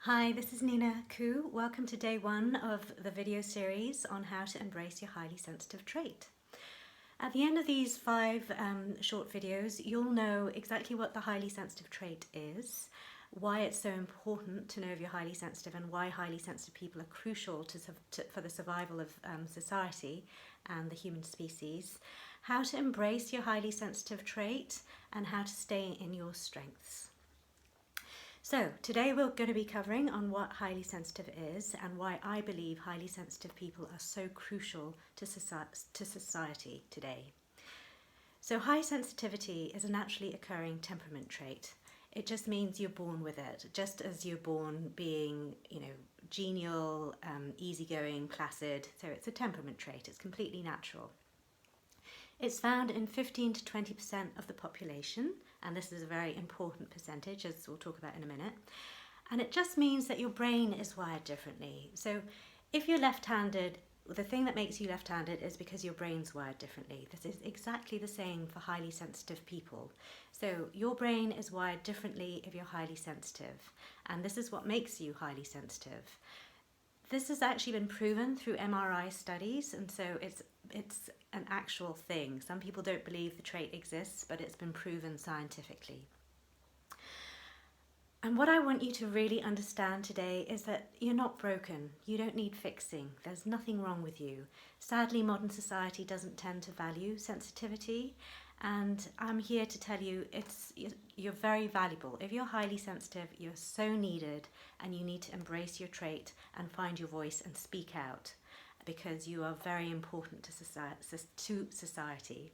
Hi, this is Nina Koo. Welcome to day one of the video series on how to embrace your highly sensitive trait. At the end of these five short videos, you'll know exactly what the highly sensitive trait is, why it's so important to know if you're highly sensitive, and why highly sensitive people are crucial for the survival of society and the human species, how to embrace your highly sensitive trait, and how to stay in your strengths. So today we're going to be covering on what highly sensitive is and why I believe highly sensitive people are so crucial to society today. So high sensitivity is a naturally occurring temperament trait. It just means you're born with it, just as you're born being, genial, easygoing, placid. So it's a temperament trait. It's completely natural. It's found in 15 to 20% of the population, and this is a very important percentage, as we'll talk about in a minute. And it just means that your brain is wired differently. So if you're left-handed, the thing that makes you left-handed is because your brain's wired differently. This is exactly the same for highly sensitive people. So your brain is wired differently if you're highly sensitive, and this is what makes you highly sensitive. This has actually been proven through MRI studies, and so it's an actual thing. Some people don't believe the trait exists, but it's been proven scientifically. And what I want you to really understand today is that you're not broken. You don't need fixing. There's nothing wrong with you. Sadly, modern society doesn't tend to value sensitivity, and I'm here to tell you you're very valuable. If you're highly sensitive, you're so needed, and you need to embrace your trait and find your voice and speak out, because you are very important to society.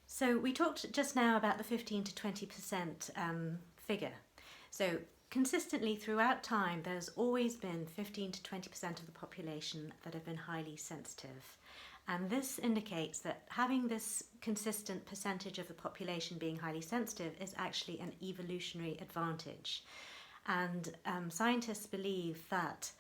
So we talked just now about the 15 to 20% figure. So consistently throughout time, there's always been 15 to 20% of the population that have been highly sensitive. And this indicates that having this consistent percentage of the population being highly sensitive is actually an evolutionary advantage. And scientists believe that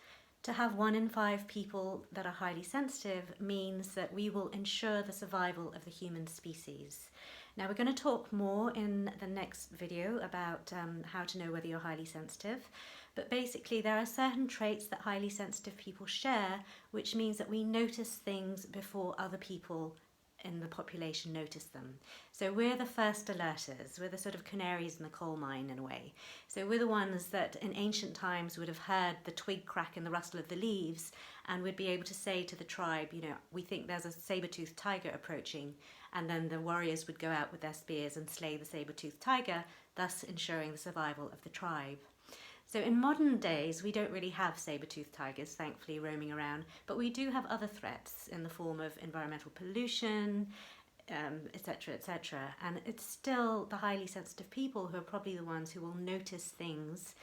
to have 1 in 5 people that are highly sensitive means that we will ensure the survival of the human species. Now we're going to talk more in the next video about how to know whether you're highly sensitive, but basically there are certain traits that highly sensitive people share, which means that we notice things before other people in the population notice them. So we're the first alerters, we're the sort of canaries in the coal mine in a way. So we're the ones that in ancient times would have heard the twig crack and the rustle of the leaves, and would be able to say to the tribe, we think there's a saber-toothed tiger approaching, and then the warriors would go out with their spears and slay the saber-toothed tiger, thus ensuring the survival of the tribe. So in modern days, we don't really have saber-toothed tigers, thankfully, roaming around, but we do have other threats in the form of environmental pollution, etc., etc. And it's still the highly sensitive people who are probably the ones who will notice things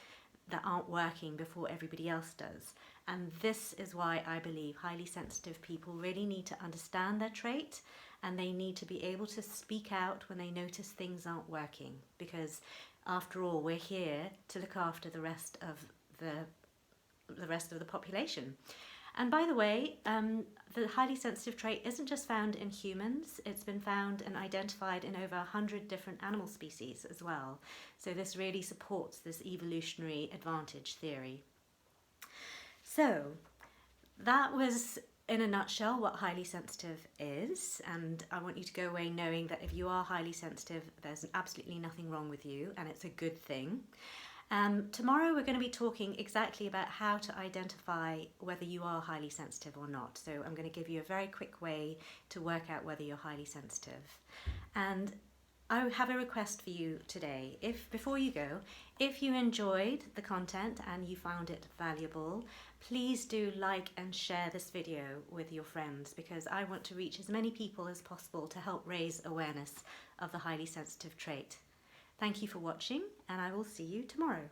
that aren't working before everybody else does. And this is why I believe highly sensitive people really need to understand their trait, and they need to be able to speak out when they notice things aren't working, because after all, we're here to look after the rest of the population. And by the way, the highly sensitive trait isn't just found in humans, it's been found and identified in over 100 different animal species as well. So this really supports this evolutionary advantage theory. So that was, in a nutshell, what highly sensitive is, and I want you to go away knowing that if you are highly sensitive, there's absolutely nothing wrong with you, and it's a good thing. Tomorrow we're going to be talking exactly about how to identify whether you are highly sensitive or not. So I'm going to give you a very quick way to work out whether you're highly sensitive. And I have a request for you today. Before you go, if you enjoyed the content and you found it valuable, please do like and share this video with your friends, because I want to reach as many people as possible to help raise awareness of the highly sensitive trait. Thank you for watching, and I will see you tomorrow.